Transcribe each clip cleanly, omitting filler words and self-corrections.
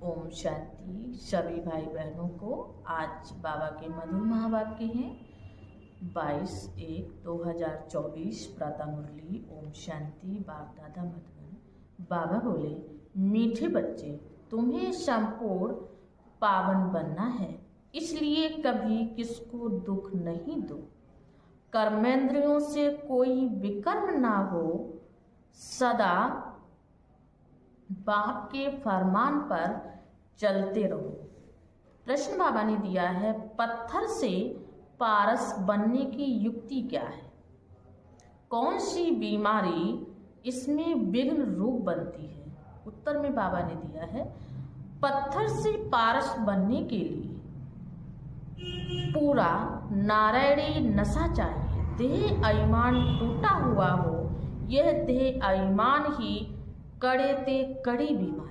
ओम शांति। सभी भाई बहनों को आज बाबा के मधुर महावाक्य हैं 22/1/2024 प्रातः मुरली। ओम शांति। बाप दादा मधुबन। बाबा बोले, मीठे बच्चे, तुम्हें संपूर्ण पावन बनना है, इसलिए कभी किसको दुख नहीं दो। कर्मेंद्रियों से कोई विकर्म ना हो, सदा बाप के फरमान पर चलते रहो। प्रश्न बाबा ने दिया है, पत्थर से पारस बनने की युक्ति क्या है? कौन सी बीमारी इसमें विघ्न रूप बनती है? उत्तर में बाबा ने दिया है, पत्थर से पारस बनने के लिए पूरा नारायणी नशा चाहिए। देह अभिमान टूटा हुआ हो, यह देह अभिमान ही कड़े ते कड़ी बीमारी है।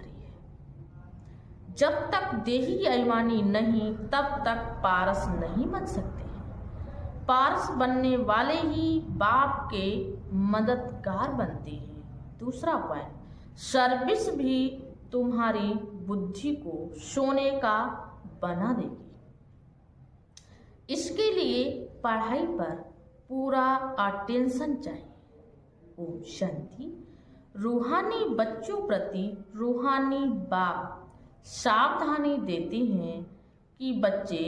जब तक देही अभिमानी नहीं, तब तक पारस नहीं बन सकते हैं। पारस बनने वाले ही बाप के मददगार बनते हैं। दूसरा पॉइंट, सर्विस भी तुम्हारी बुद्धि को सोने का बना देगी। इसके लिए पढ़ाई पर पूरा अटेंशन चाहिए। ओम शांति। रूहानी बच्चों प्रति रूहानी बाप सावधानी देते हैं कि बच्चे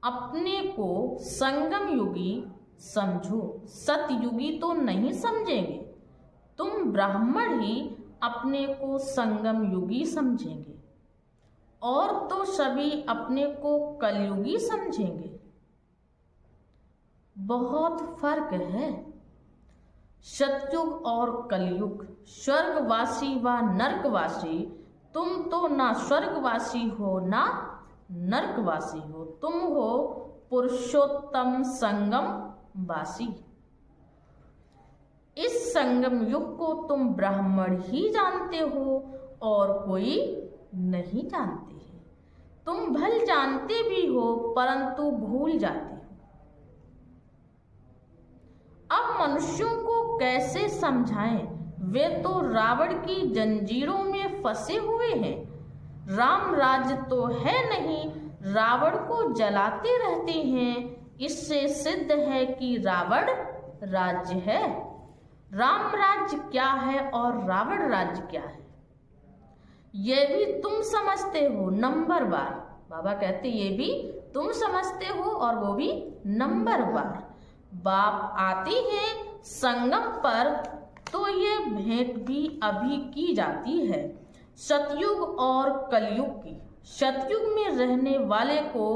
अपने को संगम युगी समझो। सतयुगी तो नहीं समझेंगे, तुम ब्राह्मण ही अपने को संगम युगी समझेंगे, और तो सभी अपने को कलयुगी समझेंगे। बहुत फर्क है सतयुग और कलयुग। स्वर्गवासी व नरकवासी। तुम तो ना स्वर्गवासी हो ना नरकवासी हो, तुम हो पुरुषोत्तम संगम वासी। इस संगम युग को तुम ब्राह्मण ही जानते हो और कोई नहीं जानते हैं। तुम भल जानते भी हो परंतु भूल जाते हो। अब मनुष्यों को कैसे समझाएं? वे तो रावण की जंजीरों में फंसे हुए हैं। राम राज्य तो है नहीं, रावण को जलाते रहते हैं। इससे सिद्ध है कि रावण राज्य है। राम राज्य क्या है और रावण राज्य क्या है, ये भी तुम समझते हो नंबरवार। बाबा कहते ये भी तुम समझते हो और वो भी नंबरवार। बाप आते हैं संगम पर तो ये भेंट भी अभी की जाती है सतयुग और कलयुग की। सतयुग में रहने वाले को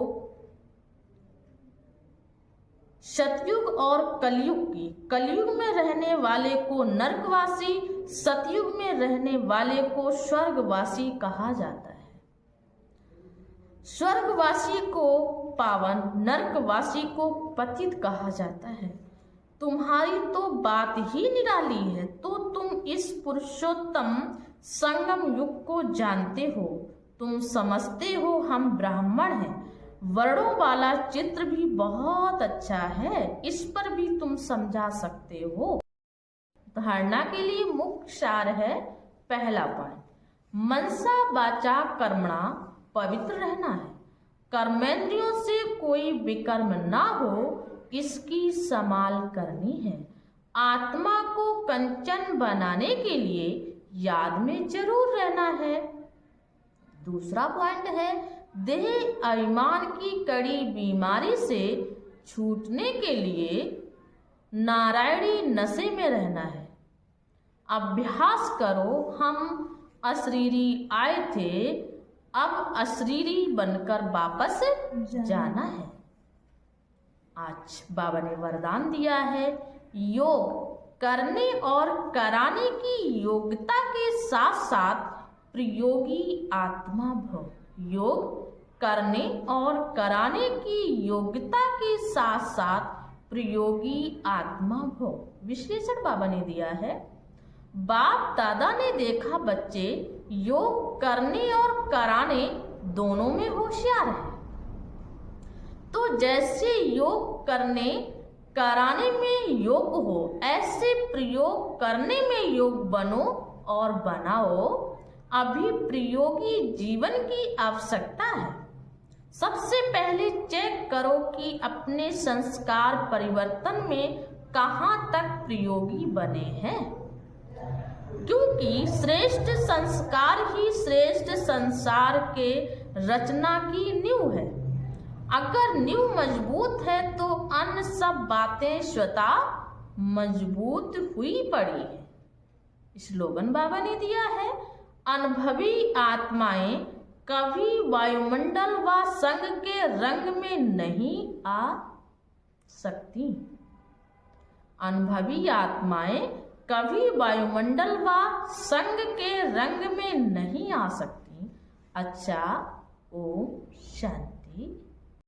सतयुग और कलयुग की। कलयुग में रहने वाले को नरकवासी, सतयुग में रहने वाले को स्वर्गवासी कहा जाता है। स्वर्गवासी को पावन, नरकवासी को पतित कहा जाता है। तुम्हारी तो बात ही निराली है, तो तुम इस पुरुषोत्तम संगम युग को जानते हो। तुम समझते हो हम ब्राह्मण हैं। वर्णों वाला चित्र भी बहुत अच्छा है, इस पर भी तुम समझा सकते हो। धारणा के लिए मुख्य सार है पहला पॉइंट, मनसा वाचा कर्मणा पवित्र रहना है। कर्मेंद्रियों से कोई विकर्म ना हो, इसकी संभाल करनी है। आत्मा को कंचन बनाने के लिए याद में जरूर रहना है। दूसरा पॉइंट है, देह अभिमान की कड़ी बीमारी से छूटने के लिए नारायणी नशे में रहना है। अभ्यास करो। हम अशरीरी आए थे, अब अशरीरी बनकर वापस जाना है। आज बाबा ने वरदान दिया है, योग करने और कराने की योग्यता के साथ साथ प्रयोगी आत्मा भव। योग करने और कराने की योग्यता के साथ साथ प्रयोगी आत्मा भव। विश्लेषण बाबा ने दिया है, बाप दादा ने देखा बच्चे योग करने और कराने दोनों में होशियार है, तो जैसे योग करने कराने में योग हो, ऐसे प्रयोग करने में योग बनो और बनाओ। अभिप्रयोगी जीवन की आवश्यकता है। सबसे पहले चेक करो कि अपने संस्कार परिवर्तन में कहाँ तक प्रयोगी बने हैं, क्योंकि श्रेष्ठ संस्कार ही श्रेष्ठ संसार के रचना की नींव है। अगर नींव मजबूत है तो अन्य सब बातें स्वतः मजबूत हुई पड़ी है। स्लोगन बाबा ने दिया है, अनुभवी आत्माएं कभी वायुमंडल व संग के रंग में नहीं आ सकती। अनुभवी आत्माएं कभी वायुमंडल व संग के रंग में नहीं आ सकती। अच्छा, ओम शांति।